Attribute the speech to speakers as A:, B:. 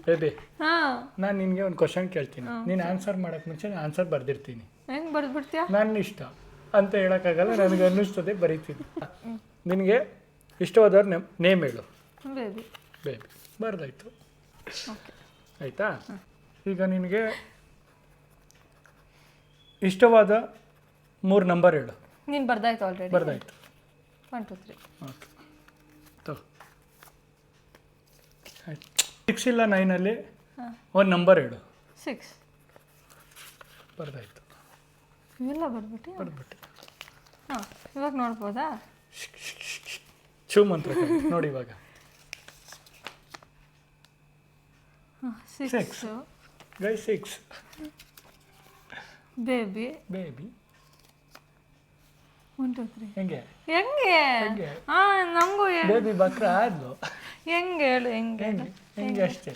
A: Baby
B: ಹಾಂ
A: ನಾನು ನಿನಗೆ ಒಂದು ಕ್ವಶನ್ ಕೇಳ್ತೀನಿ ನೀನು ಆನ್ಸರ್ ಮಾಡೋಕ್ಕೆ ಮುಂಚೆ ನಾನು ಆನ್ಸರ್ ಬರ್ದಿರ್ತೀನಿ.
B: ಹೆಂಗೆ ಬರೆದ್ಬಿಡ್ತೀಯಾ?
A: ನನ್ನ ಇಷ್ಟ ಅಂತ ಹೇಳೋಕ್ಕಾಗಲ್ಲ, ನನಗೆ ಅನ್ನಿಸ್ತದೆ ಬರೀತೀನಿ. ನಿನಗೆ ಇಷ್ಟವಾದವ್ರ ನೇಮ್ ಹೇಳು.
B: ಬೇಬಿ.
A: ಬೇಬಿ ಬರ್ದಾಯ್ತು.
B: ಓಕೆ
A: ಆಯಿತಾ? ಈಗ ನಿನಗೆ ಇಷ್ಟವಾದ 3 ನಂಬರ್ ಹೇಳು.
B: ನೀನು ಬರ್ದಾಯ್ತು ಆಲ್ರೆಡಿ.
A: ಬರ್ದಾಯ್ತು.
B: 1 2 3.
A: ಓಕೆ ತಗೋ. ಆಯ್ತು. 6 ಇಲ್ಲ 9 ಒಂದು ನಂಬರ್ ಹೇಳು.
B: 6.
A: ಬರ್ದಾಯ್ತು.
B: ಇವೆಲ್ಲ ಬರ್ಬಿಟ್ಟು
A: ಬರ್ಬಿಟ್ಟು
B: ಹಾಂ ಇವಾಗ ನೋಡ್ಬೋದಾ?
A: ಶೂ ಮಂತ್ರ ನೋಡಿ ಇವಾಗ.
B: 6
A: ಗೈ 6
B: ಬೇಬಿ
A: ಬೇಬಿ
B: 1 2 3.
A: ಹೆಂಗೆ
B: ಹೆಂಗೆ? ಹಾಂ ನಮಗೂ
A: ಬೇಬಿ ಬಕ್ರ ಆದ್ಲು.
B: ಹೆಂಗೆ ಹೇಳು ಹೆಂಗೆ
A: ಹೆಂಗೆ ಅಷ್ಟೇ.